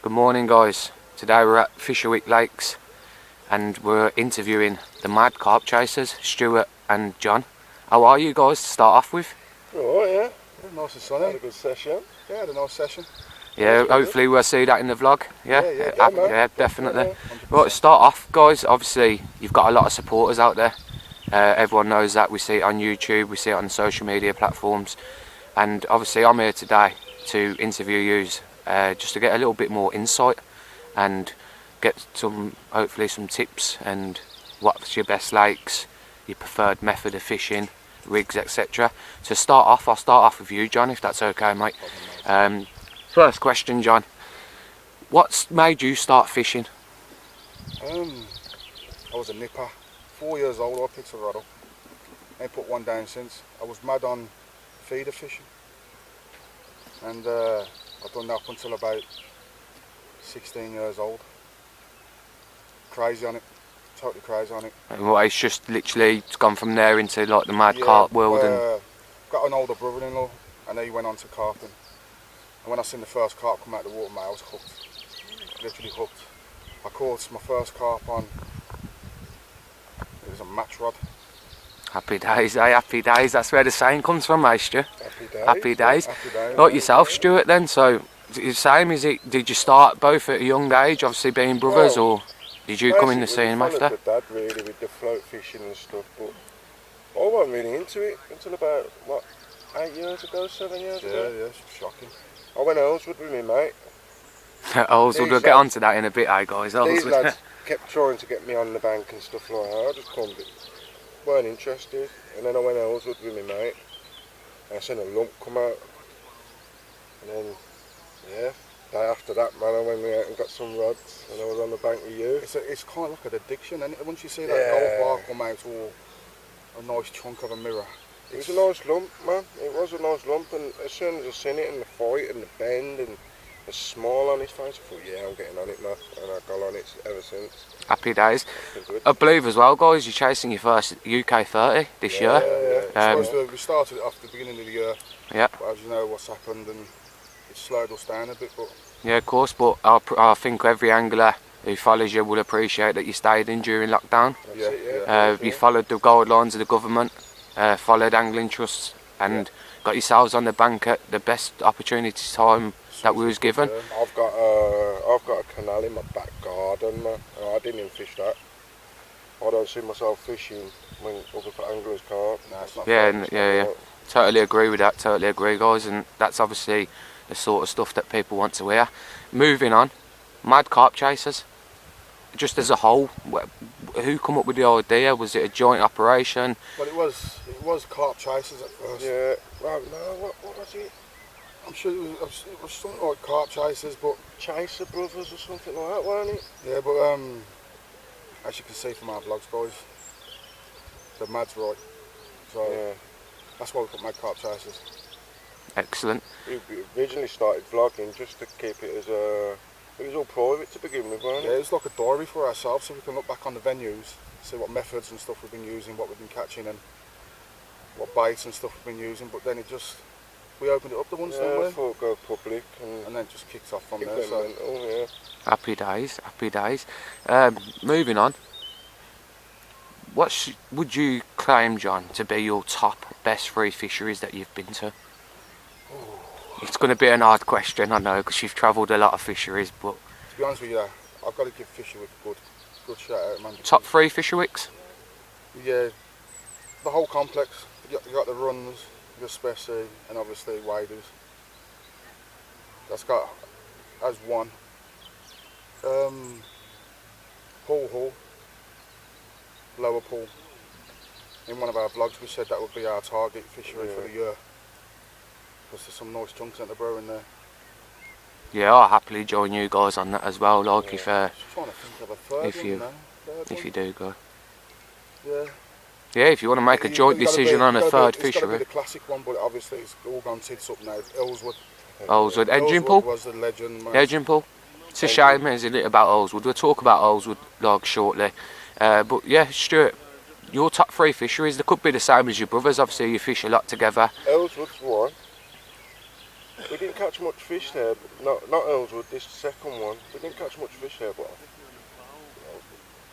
Good morning, guys. Today we're at Fisher Week Lakes and we're interviewing the mad carp chasers, Stuart and John. How are you guys to start off with? Alright, yeah. Nice and sunny. Had a good session. Yeah, had a nice session. Yeah, hopefully we'll see that in the vlog. Yeah, definitely. Yeah, Right, to start off, guys, obviously you've got a lot of supporters out there. Everyone knows that. We see it on YouTube, we see it on social media platforms, and obviously I'm here today to interview you just to get a little bit more insight and get hopefully some tips and what's your best lakes, your preferred method of fishing, rigs, etc. To start off, I'll start off with you, John, if that's okay, mate. First question, John. What's made you start fishing? I was a nipper. 4 years old, I picked a rod up. Ain't put one down since. I was mad on feeder fishing. And I've done that up until about 16 years old. Crazy on it. Totally crazy on it. And what, it's just literally gone from there into like the mad carp world. And got an older brother-in-law and he went on to carping. And when I seen the first carp come out of the water, mate, I was hooked. Literally hooked. I caught my first carp on, it was a match rod. Happy days, eh? Happy days. That's where the saying comes from, mate, Stu. Happy days. Like yourself, Stuart, then, so the same, is it? Did you start both at a young age, obviously being brothers, or did you come in the scene after? My dad really with the float fishing and stuff, but I wasn't really into it until about, what, 8 years ago, 7 years ago? Yeah, it's shocking. I went Ellswood with me, mate. Ellswood, we'll get onto that in a bit, eh, guys? These lads kept trying to get me on the bank and stuff like that. I just weren't interested. And then I went Ellswood with me, mate. And I seen a lump come out. And then, yeah, day after that, man, I went out and got some rods. And I was on the bank with you. It's kind of like an addiction, and once you see that gold bar come out, or a nice chunk of a mirror. It was a nice lump, man. It was a nice lump, and as soon as I seen it and the fight and the bend and the smile on his face, I thought, yeah, I'm getting on it now, and I've gone on it ever since. Happy days. I believe as well, guys, you're chasing your first UK 30 this year. Yeah. We started it off the beginning of the year. Yeah. But as you know, what's happened, and it's slowed us down a bit. But yeah, of course. But I think every angler who follows you will appreciate that you stayed in during lockdown. You followed the guidelines of the government, followed angling trusts, and got yourselves on the bank at the best opportunity time that we was given. I've got a canal in my back garden, man. I didn't even fish that. I don't see myself fishing when other anglers can't. No, it's not yeah. Totally agree with that. Totally agree, guys. And that's obviously the sort of stuff that people want to hear. Moving on, mad carp chasers. Just as a whole, who come up with the idea? Was it a joint operation? Well, it was carp chasers at first. Yeah. Well, no, what was it? I'm sure it was something like carp chasers, but Chaser Brothers or something like that, wasn't it? yeah, but as you can see from our vlogs, guys, the mad's right. So yeah, that's why we put mad carp chasers. Excellent. We originally started vlogging just to keep it as a. It was all private to begin with, wasn't it? Yeah, it's like a diary for ourselves, so we can look back on the venues, see what methods and stuff we've been using, what we've been catching, and what baits and stuff we've been using. But then we opened it up the once, didn't we? I thought go public, and then just kicked off from there. So. Yeah. Happy days, happy days. Moving on. What would you claim, John, to be your top best free fisheries that you've been to? It's going to be an hard question, I know, because you've travelled a lot of fisheries, but to be honest with you, I've got to give Fisherwick a good shout out, man. Top 3 Fisherwicks? Yeah, the whole complex. You got the runs, the specie, and obviously waders. That's got as one. Hall, Lower Pool. In one of our vlogs, we said that would be our target fishery for the year. Because there's some nice chunks at the bro in there. Yeah, I'll happily join you guys on that as well. Like if trying to think of a third if you do go. Yeah. Yeah, if you want to make a joint decision on a third fishery. It's got to be the classic one, but obviously it's all gone tits up now. Ellswood, Edging Pool was the legend, man. Edging Pool. It's a shame, isn't it, about Ellswood. We'll talk about Ellswood like shortly. But yeah, Stuart, your top 3 fisheries, they could be the same as your brothers. Obviously, you fish a lot together. Ellswood's one. We didn't catch much fish there, but not Earlswood, this second one. We didn't catch much fish there, but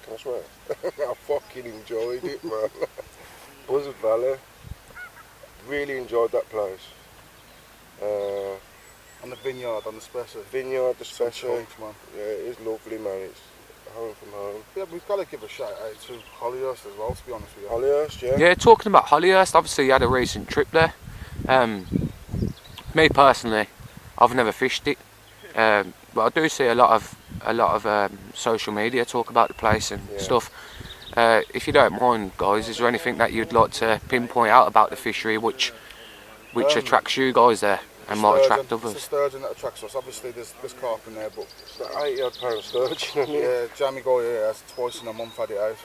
can I swear? I fucking enjoyed it, man. Buzzard Valley. Really enjoyed that place. On the vineyard, on the special. Vineyard, the Some special. chunks, man. Yeah, it is lovely, man. It's home from home. Yeah, we've got to give a shout out to Hollyhurst as well, to be honest with you. Hollyhurst, yeah. Yeah, talking about Hollyhurst, obviously you had a recent trip there. Me personally, I've never fished it, but I do see a lot of social media talk about the place and stuff. If you don't mind, guys, is there anything that you'd like to pinpoint out about the fishery which attracts you guys there and might attract others? It's the sturgeon that attracts us. Obviously, there's carp in there, but It's like 80 odd pound sturgeon, isn't it? yeah, Jamie guy here has twice in a month had it out.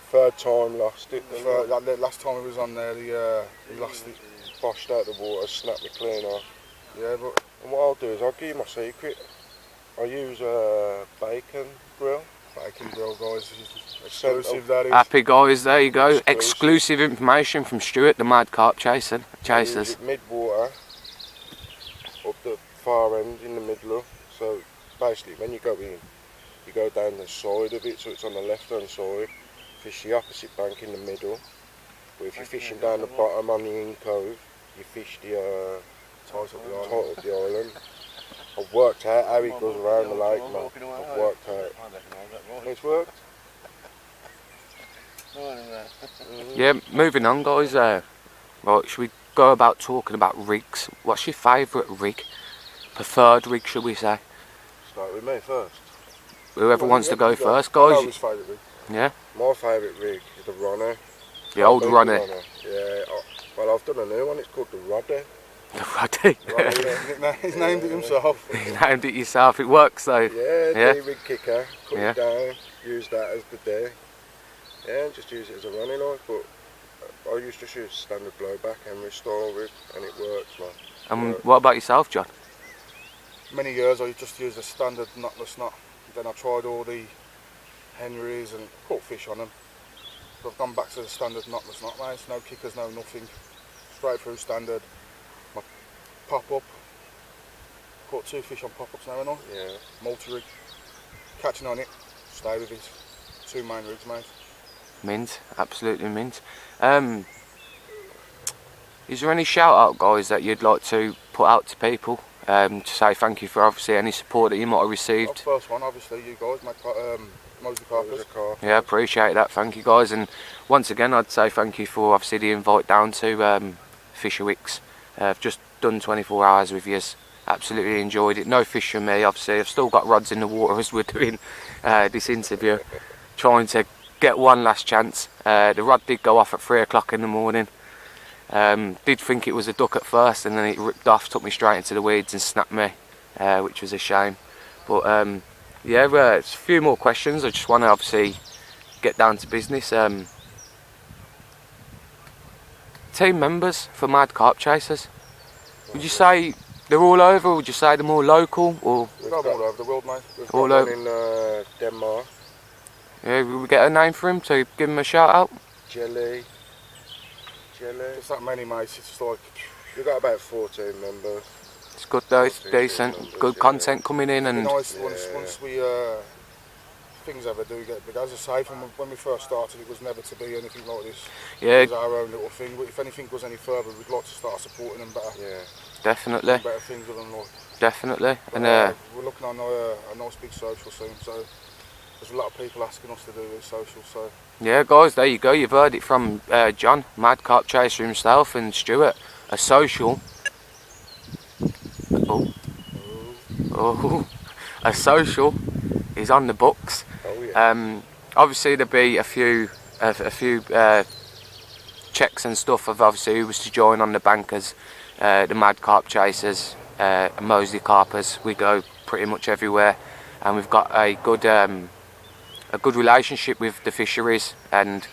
Third time lost it. didn't he? The last time he was on there, he lost it. Boshed out the water, snapped me clean off. Yeah, but And what I'll do is I'll give you my secret. I use a bacon grill. bacon grill, guys, exclusive that is. Happy guys, there you go. Exclusive. Exclusive information from Stuart, the mad carp chasers. I use it mid-water, up the far end in the middle. So basically when you go in, you go down the side of it, so it's on the left hand side. Fish the opposite bank in the middle. But if you're fishing down the bottom on the in cove, you fish the Tight up the island. tight of the island. I've worked out how it goes around the lake, man. I've worked out. It's worked. Yeah, moving on, guys. Right, should we go about talking about rigs? What's your favourite rig? Preferred rig, should we say? Start with me first. Whoever wants to go Yeah, first, I know guys. his favourite rig. Yeah, My favourite rig is the Ronner. the old Big runner. Yeah. Well, I've done a new one. It's called the Rodder. The Ruddy. He's named it himself. You named it yourself. It works though. Yeah, Yeah. D-rig kicker. Cut Yeah. it down. Use that as the day. Yeah, and just use it as a running knife. But I used to use standard blowback and restore rig, and it works, man. And what about yourself, John? Many years I just used a standard knotless knot. Then I tried all the Henrys and caught fish on them. But I've gone back to the standard knotless knot, mate. No kickers, no nothing. Straight through standard. My pop-up. Caught 2 fish on pop-ups now and on. Yeah. Multi-rig. Catching on it. Stay with it. 2 main rigs, mate. Mint, absolutely mint. Is there any shout out, guys, that you'd like to put out to people to say thank you for obviously any support that you might have The received? first one, obviously, you guys, Mosley That was Carpers. a car. Yeah, appreciate that. Thank you, guys. And once again, I'd say thank you for obviously the invite down to Fisherwicks. I've just done 24 hours with you. Absolutely enjoyed it. No fish for me, obviously. I've still got rods in the water as we're doing this interview. Trying to get one last chance. The rod did go off at 3 o'clock in the morning. Did think it was a duck at first, and then it ripped off, took me straight into the weeds and snapped me, which was a shame. But yeah, it's a few more questions. I just want to obviously get down to business. Team members for Mad Carp Chasers. Would you say they're all over, or would you say they're more local, or We've got them all over the world, mate. We've All got one over. in Denmark. yeah, will we get a name for him to give him a shout out? Jelly. It's that many, mate. It's just like, We've got about 14 members. It's good though, it's Okay, decent, numbers, good yeah. content coming in, it'd be and nice Yeah. once we things ever do get big. As I say, from when we first started, it was never to be anything like this. yeah, It was our own little thing. But if anything goes any further, we'd like to start supporting them better. Yeah. definitely, Better things with them, like. definitely. But, And we're looking on a nice big social soon, so there's a lot of people asking us to do this social. So yeah, guys, there you go. You've heard it from John, Mad Carp Chaser himself, and Stuart. A social. Oh, a social is on the books. Oh yeah. Obviously there'll be a few checks and stuff of obviously who was to join on the bankers, the Mad Carp Chasers, Mosley Carpers. We go pretty much everywhere, and we've got a good relationship with the fisheries. And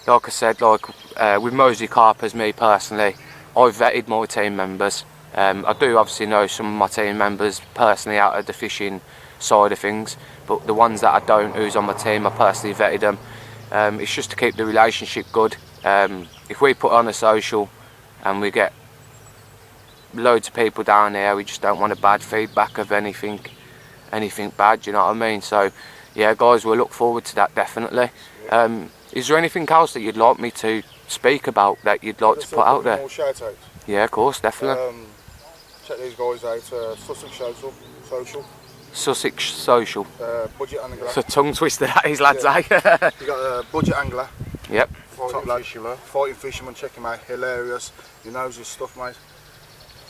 like I said, with Mosley Carpers, me personally, I've vetted my team members. I do obviously know some of my team members personally out of the fishing side of things, but the ones that I don't, who's on my team, I personally vetted them. It's just to keep the relationship good. If we put on a social and we get loads of people down here. We just don't want a bad feedback of anything bad. You know what I mean? So yeah, guys, we'll look forward to that definitely. Is there anything else that you'd like me to speak about that you'd like to put out there? More shout out. Yeah, of course, definitely. Check these guys out. Sussex Social. Sussex Social. Budget angler. It's a tongue twister that is, lads. Yeah. Eh? You got a budget angler. Yep. Fighting fisherman. Check him out. Hilarious. He knows his stuff, mate.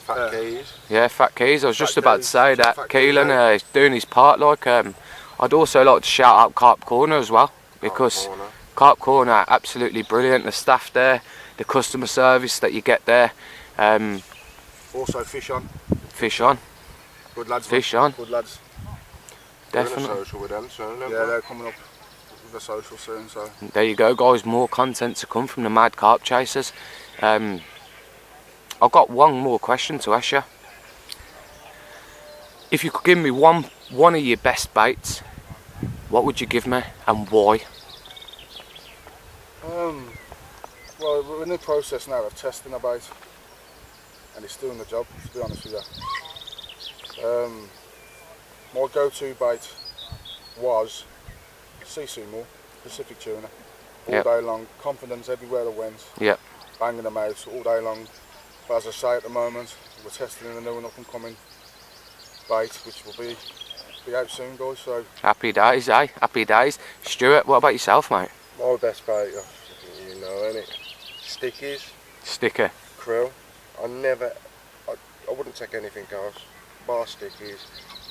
Fat Keys. Yeah, Fat Keys. I was just about to say that. Fat Keelan is doing his part. Like, I'd also like to shout out Carp Corner as well, because Carp Corner absolutely brilliant. The staff there, the customer service that you get there. Also Fish On. Fish On. Good lads. Fish On. Good lads. Definitely. Doing a social with them soon. Yeah, they're coming up with a social soon. So there you go, guys. More content to come from the Mad Carp Chasers. I've got one more question to ask you. If you could give me one of your best baits, what would you give me and why? well, we're in the process now of testing a bait, and it's doing the job, to be honest with you. My go-to bait was sea seymour, Pacific tuna, all day long, confidence everywhere I went, banging them out all day long. But as I say, at the moment, we're testing a new and up-and-coming bait, which will be out soon, guys. So happy days, eh? Happy days. Stuart, what about yourself, mate? My best bait, you know, innit? Stickies. Sticker. Krill. I wouldn't take anything else. Bar stickies.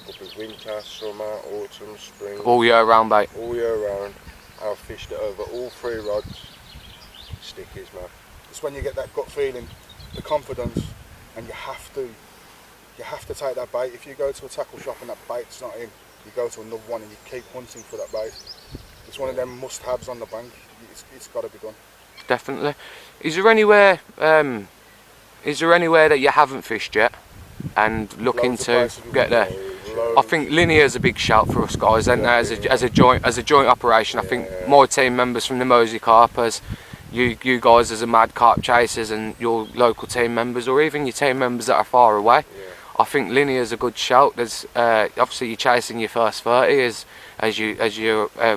Could be winter, summer, autumn, spring. All year round bait. All year round. I've fished it over all 3 rods. Stickies, man. it's when you get that gut feeling, the confidence, and you have to take that bait. If you go to a tackle shop and that bait's not in, you go to another one and you keep hunting for that bait. It's one of them must-haves on the bank. It's got to be done. Definitely. Is there anywhere that you haven't fished yet and looking to get there? I think Linear's a big shout for us guys, and as a joint operation. I think my team members from the Mosey Carpers, you guys as a Mad Carp Chasers, and your local team members, or even your team members that are far away. I think Linear's a good shout. There's obviously you're chasing your first 30, as a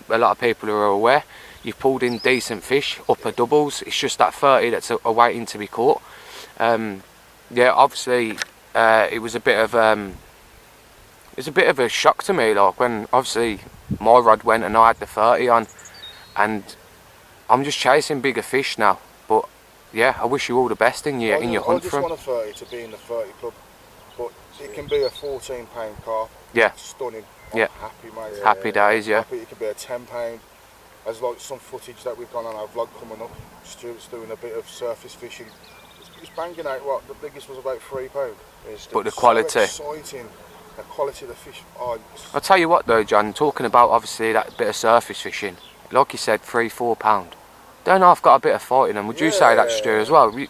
lot of people are aware. You've pulled in decent fish, upper doubles. It's just that 30 that's awaiting to be caught. Yeah, obviously it was a bit of a shock to me, like when obviously my rod went and I had the 30 on, and I'm just chasing bigger fish now. But yeah, I wish you all the best in your hunt for 'em. I just want a 30 to be in the 30 club, but it can be a 14-pound carp. Yeah. Stunning. Yeah. Happy, mate. Happy days, yeah. Happy. It could be a 10-pound. There's like some footage that we've gone on our vlog coming up. Stuart's doing a bit of surface fishing. He's banging out what the biggest was about £3. But the quality. So exciting. The quality of the fish. I'll tell you what though, John, talking about obviously that bit of surface fishing, like you said, £3–4. Don't know, I've got a bit of fight in them. Would you say that, Stu, as well? We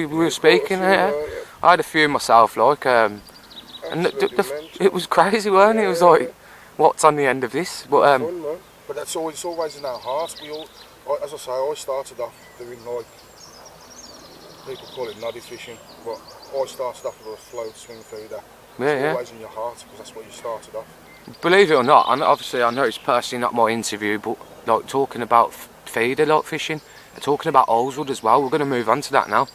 were speaking here. I had a few myself, like, and it was crazy, weren't it? It was like, what's on the end of this? But but that's always in our hearts. We all, as I say, I started off doing like, people call it noddy fishing, but I started off with a float swing feeder. It's always in your heart, because that's what you started off. Believe it or not, and obviously I know it's personally not my interview, but like talking about feeder like fishing, and talking about Oleswood as well, we're going to move on to that now.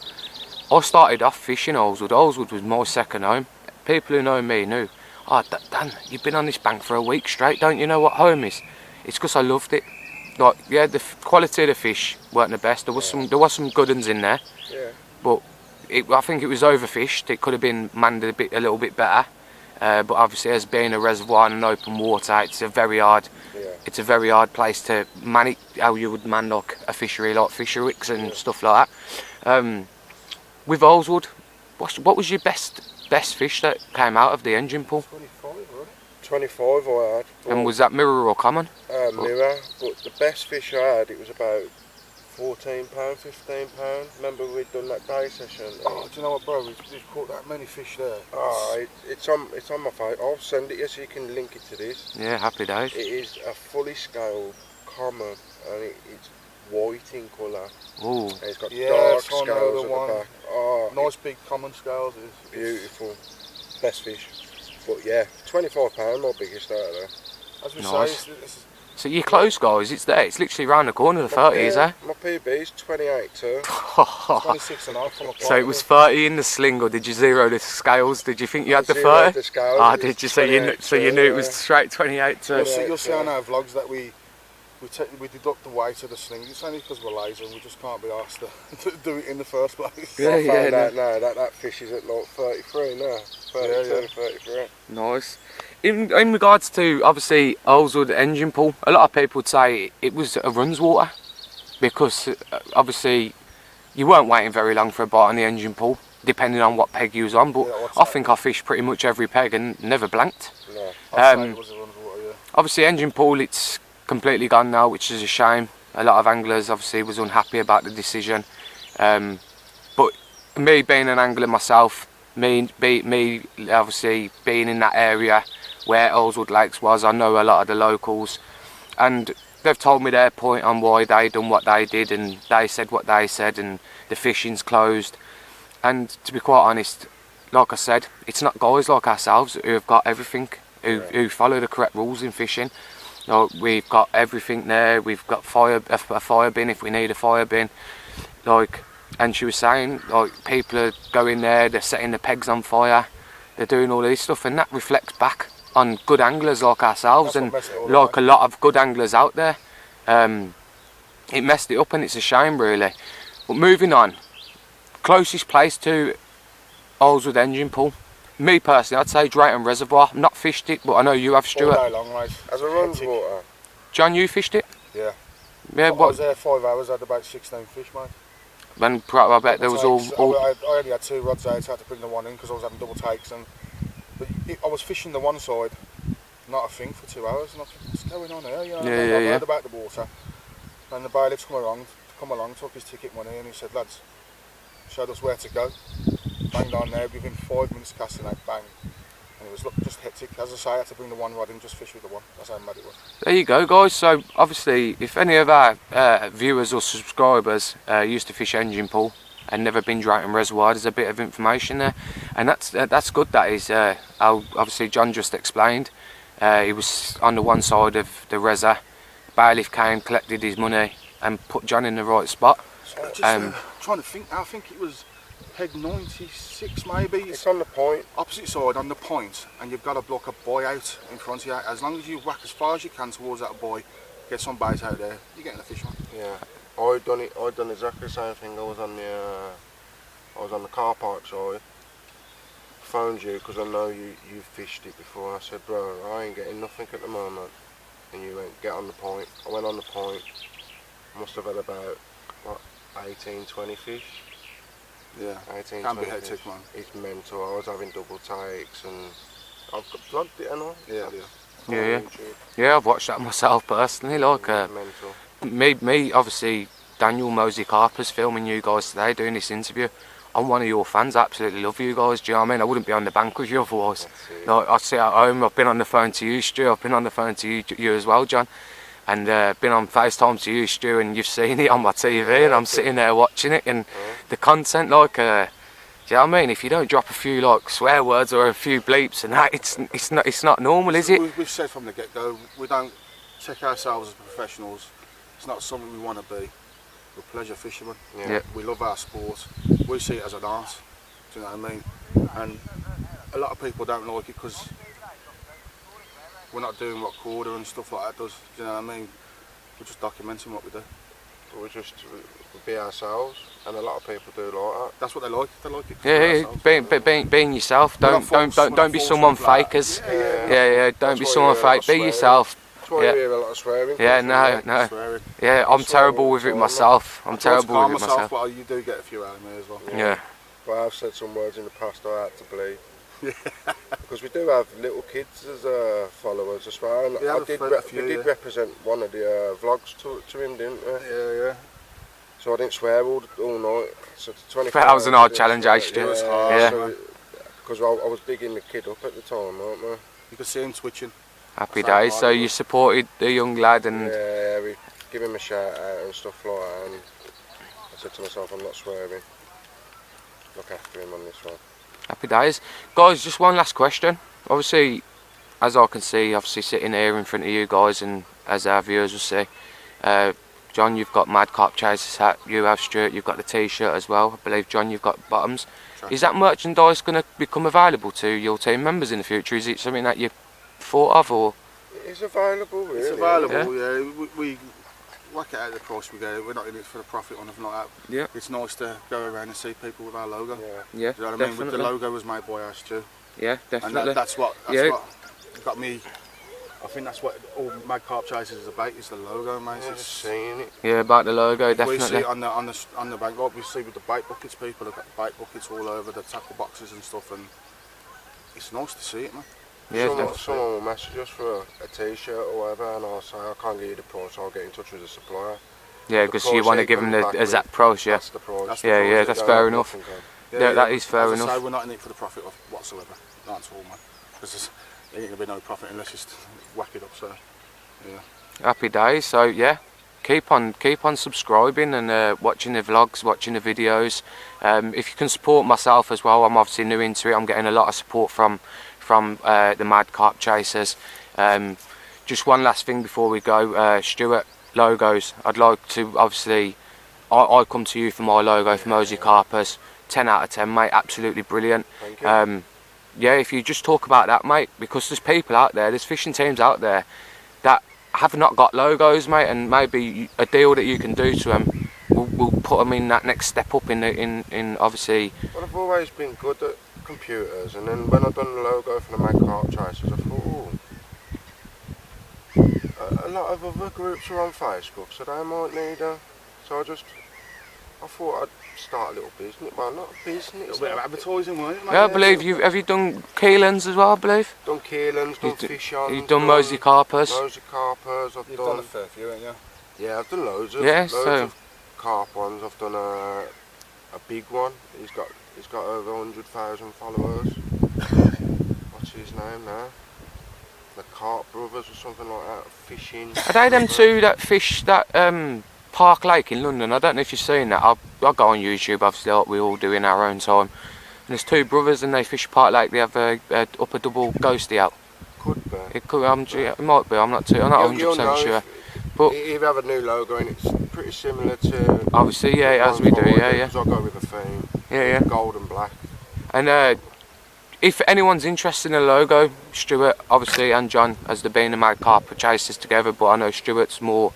I started off fishing Oleswood. Oleswood was my second home. People who know me knew, oh Dan, you've been on this bank for a week straight, don't you know what home is? It's because I loved it. Like, yeah, the quality of the fish weren't the best. There was some good ones in there, but I think it was overfished. It could have been manned a little bit better. But obviously, as being a reservoir and an open water, it's a very hard place to man it. How you would man like a fishery, like fisheries and stuff like that. With Oleswood, what was your best fish that came out of the engine pool? 25 I had. And was that mirror or common? Mirror, but the best fish I had, it was about £14, £15. Remember we'd done that day session? Oh, do you know what, bro? We've caught that many fish there. Oh, it's on my phone. I'll send it you so you can link it to this. Yeah, happy days. It is a fully scaled common, and it's white in colour. Ooh. And it's got Yeah, dark so I know scales the at the one. back. Oh, Nice big common scales. It's beautiful. Best fish. But yeah, £25 my biggest out of there. As we Nice. say, it's So you're close, guys. It's there. It's literally round the corner. The 30s, eh? My PB's 28 too. 26 and a half from a So it was 30 in the sling, or did you zero the scales? Did you think you had the 30? The scales. Ah, did you? So you knew it was yeah. straight 28 too. You'll see on our vlogs that we deduct the weight of the sling. It's only because we're lazy and we just can't be asked to do it in the first place. Yeah, I found yeah, out now that fish is at like 33 now. 32, 33. Nice. In regards to, obviously, Earlswood engine pool, a lot of people would say it was a runs water because, obviously, you weren't waiting very long for a bite on the engine pool, depending on what peg you was on, but I think I fished pretty much every peg and never blanked. No. I'd say it was a runs water, yeah. Obviously, engine pool, it's completely gone now, which is a shame. A lot of anglers, obviously, was unhappy about the decision. But me being an angler myself, me obviously being in that area where Earlswood Lakes was, I know a lot of the locals, and they've told me their point on why they done what they did, and they said what they said, and the fishing's closed. And to be quite honest, like I said, it's not guys like ourselves who have got everything, who follow the correct rules in fishing. Like, we've got everything there. We've got a fire bin if we need a fire bin. Like, and she was saying, like, people are going there, they're setting the pegs on fire, they're doing all this stuff, and that reflects back on good anglers like ourselves and like a lot of good anglers out there. It messed it up, and it's a shame, really. But moving on, closest place to Earlswood engine pool, me personally, I'd say Drayton Reservoir. I've not fished it, but I know you have, Stuart. All day long, mate. As a runs water. John, you fished it? Yeah. Yeah. I was there 5 hours, I had about 16 fish, mate. And I bet there was I only had 2 rods out, so I had to bring the one in because I was having double takes. But I was fishing the one side, not a thing, for 2 hours, and I think, what's going on here? You know, I heard about the water, and the bailiff's come along, took his ticket money, and he said, lads, showed us where to go. Banged on there, within 5 minutes casting out, bang. And it was just hectic. As I say, I had to bring the one rod in, just fish with the one. That's how mad it was. There you go, guys. So obviously, if any of our viewers or subscribers used to fish engine pool and never been Drayton Reservoir, there's a bit of information there, and that's good. That is how obviously John just explained. He was on the one side of the reser. Bailiff came, collected his money, and put John in the right spot. So just trying to think. I think it was peg 96 maybe. It's on the point. Opposite side on the point, and you've got to block a buoy out in front of you. As long as you whack as far as you can towards that buoy, get some bait out there, you're getting a fish on. Yeah. I done exactly the same thing. I was on the car park side. Phoned you because I know you've fished it before. I said, bro, I ain't getting nothing at the moment. And you went, get on the point. I went on the point. Must have had about what, 18, 20 fish. Yeah, 18, can be 20 hectic, fish. man. It's mental. I was having double takes and I've vlogged it, and all. Yeah, I've watched that myself personally. Like, mental. me, obviously, Daniel Mosey Carper's filming you guys today, doing this interview. I'm one of your fans. I absolutely love you guys. Do you know what I mean? I wouldn't be on the bank with you otherwise. Like, I sit at home. I've been on the phone to you, Stu. I've been on the phone to you as well, John. And been on FaceTime to you, Stu, and you've seen it on my TV, and I'm sitting there watching it, and the content, like, do you know what I mean? If you don't drop a few like swear words or a few bleeps and that, it's not normal, is it? We've said from the get-go, we don't take ourselves as professionals. It's not something we want to be. We're pleasure fishermen. Yeah. We love our sport. We see it as an art. Do you know what I mean? And a lot of people don't like it because we're not doing what Corder and stuff like that does. Do you know what I mean? We're just documenting what we do. We just be ourselves, and a lot of people do like that. That's what they like. They like it. Yeah, being yourself. Don't be someone fake. Don't be someone fake. Be yourself. That's why you hear a lot of swearing. Yeah, no. Swearing. Yeah, I'm terrible with it myself. I'm terrible with it myself. But you do get a few out of me as well. Yeah. But I've said some words in the past I had to bleed. Because we do have little kids as followers as well. And we did represent one of the vlogs to him, didn't we? Yeah. So I didn't swear all night. So 24 that was an hard challenge, Stu. Yeah. Because I was bigging the kid up at the time, weren't we? You could see him twitching. Happy days. So you supported the young lad, and yeah, we give him a shout out and stuff like that, and I said to myself, I'm not swearing. Look after him on this one. Happy days. Guys, just one last question. Obviously, as I can see, obviously sitting here in front of you guys, and as our viewers will see, John, you've got Mad Carp Chasers hat, you have Stuart, you've got the t-shirt as well. I believe, John, you've got bottoms. Sure. Is that merchandise going to become available to your team members in the future? Is it something that you thought of, or? It's available, really. It's available, yeah. We work it out the price we get. We're not in it for the profit or anything like that. Yeah. It's nice to go around and see people with our logo. Yeah. Yeah, Do you know what I mean? definitely. The logo was made by us too. Yeah, definitely. And that's what got me. I think that's what all Mad Carp Chasers is about, is the logo, mate. Yeah, just seeing it. Yeah, about the logo, We definitely. see it on the bank, like we see with the bait buckets, people have got bait buckets all over the tackle boxes and stuff, and it's nice to see it, man. Yeah, Someone will message us for a t-shirt or whatever, and I'll say I can't get you the price, so I'll get in touch with the supplier. yeah, The because price you want to they give come them the back exact with, price, yeah. That's the price. That's the Yeah, price. yeah, that's Don't fair have enough. nothing on. Yeah, that is fair As I enough. say, we're not in it for the profit whatsoever. That's all, man. Because there ain't going to be no profit unless you whack it up, so, yeah. Happy days. So yeah, keep on subscribing and watching the vlogs, watching the videos. If you can support myself as well, I'm obviously new into it. I'm getting a lot of support from the Mad Carp Chasers. Just one last thing before we go, Stuart, logos. I'd like to, obviously, I come to you for my logo for Mosey Carpers. 10 out of 10, mate. Absolutely brilliant. Thank you. Yeah, if you just talk about that, mate, because there's people out there, there's fishing teams out there that have not got logos, mate, and maybe a deal that you can do to them will put them in that next step up in obviously. Well, I've always been good at computers, and then when I've done the logo for the Mad Carp Chasers, I thought, a lot of other groups are on Facebook, so they might need a. So I thought I'd start a little business. Well, not a business. A little bit of advertising, won't it, mate? Yeah, I believe have you done Keelans as well, I believe? Done Keelans, done fish ons. You've done Mosey Carpers. Mosey Carpers, You've done a fair few, ain't you? Yeah, I've done loads of So carp ones. I've done a big one. He's got over 100,000 followers. What's his name now? The Carp Brothers or something like that. Fishing. are they them two that fish that Park Lake in London? I don't know if you've seen that. I'll go on YouTube, obviously, like we all do in our own time. And there's two brothers and they fish Park Lake. They have a upper double ghosty out. Could be. It might be. I'm not 100% sure. But you have a new logo and it's pretty similar to. obviously, yeah, as we do, yeah. Because I go with the theme. Yeah. Gold and black. And if anyone's interested in a logo, Stuart, obviously, and John, as they're being the Mad Carp Chasers together, but I know Stuart's more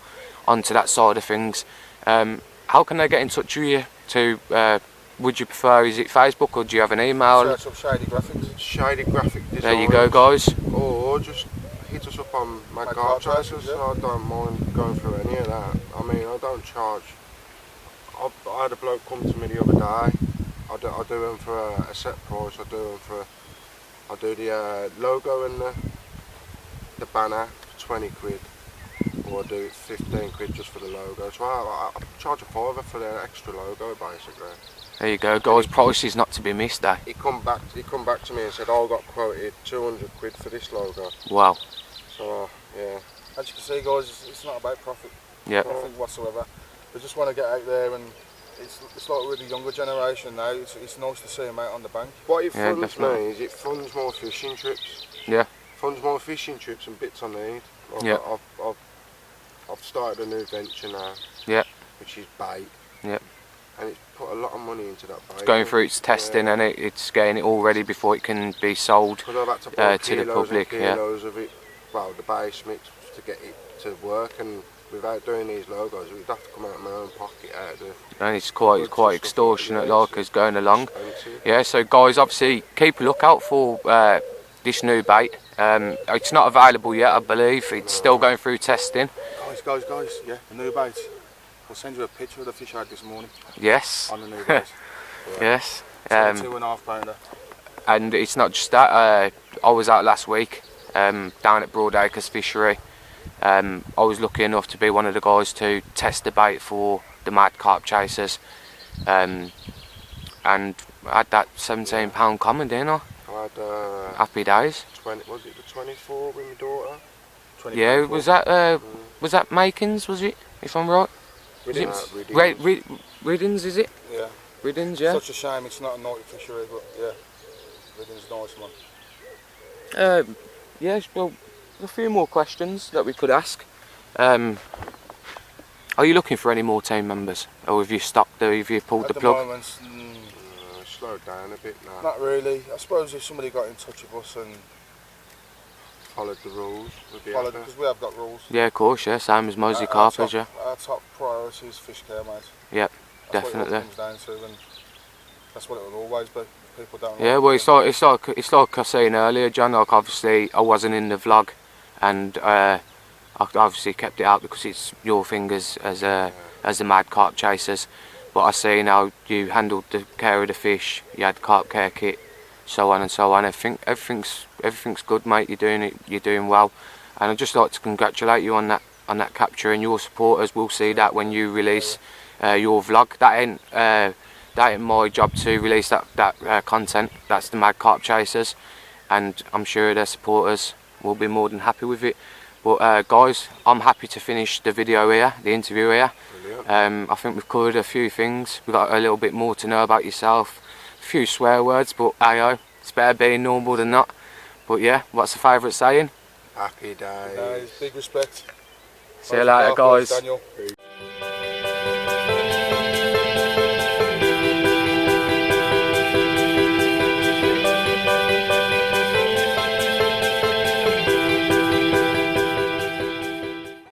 onto that side of things. How can they get in touch with you? Would you prefer, is it Facebook or do you have an email? Search up Shady Graphics. Shady Graphic Design. There you go, guys. Or just hit us up on Mad Mad Carp Carp Chasers. Chasers, yeah. I don't mind going through any of that. I mean, I don't charge. I had a bloke come to me the other day. I do them for a set price. I do the logo and the banner for 20 quid. Or I do 15 quid just for the logo. So I charge a £5 for the extra logo, basically. There you go, guys. Prices not to be missed, eh? He come back to me and said, "I got quoted 200 quid for this logo." Wow. So yeah. As you can see, guys, it's not about profit. Yeah. Nothing whatsoever. We just want to get out there, and it's like with the younger generation now. It's nice to see them out on the bank. What it Yeah, funds definitely. me is it funds more fishing trips. Yeah. Funds more fishing trips and bits I need. Yeah. I've started a new venture now. Yeah. Which is bait. Yeah. And it's put a lot of money into that bait. It's going through its testing, yeah. and it's getting it all ready before it can be sold Because I've had to buy to the kilos public. and Yeah. kilos of it. Well, the base mix to get it to work, and without doing these logos, we'd have to come out of my own pocket out of And it's quite extortionate, like, as going along. expensive. Yeah, so guys, obviously keep a lookout for this new bait. It's not available yet, I believe. It's still going through testing. Guys, yeah, the new bait. I'll send you a picture of the fish I had this morning Yes. on the new bait. Yes. It's a 2.5 pounder. And it's not just that. I was out last week down at Broadacres Fishery. I was lucky enough to be one of the guys to test the bait for the Mad Carp Chasers. And I had that £17 common, didn't I? I had Happy days. 20, was it the 24 with my daughter? Yeah, was that Makins, was it? if I'm right. Riddings. Riddings, is it? Yeah. Riddings, yeah. Such a shame it's not a night fishery, but yeah, Riddings nice one. Yes, well, a few more questions that we could ask. Are you looking for any more team members, or have you stopped? Have you pulled the plug? At the moment, Slowed down a bit now. not really. I suppose if somebody got in touch with us and Followed the rules. followed, because we have got rules. Yeah, of course, yeah. Same as Mosey Carpers, yeah. Our top priority is fish care, mate. Yep, That's definitely. what it comes down to, and that's what it will always be. People don't. Yeah, like well, it. it's like I was saying earlier, John. Like obviously, I wasn't in the vlog, and I obviously kept it out because it's your fingers as the mad carp chasers. But I see now you handled the care of the fish. You had carp care kit, so on and so on. Everything's good, mate. You're doing well, and I'd just like to congratulate you on that capture, and your supporters will see that when you release your vlog. That ain't my job to release that content. That's the mad carp chasers, and I'm sure their supporters will be more than happy with it. But guys, I'm happy to finish the video here, the interview here. I think we've covered a few things. We've got a little bit more to know about yourself. A few swear words, but ayo, it's better being normal than not. But yeah, what's the favourite saying? Happy days. Big respect. See you later, guys. Daniel.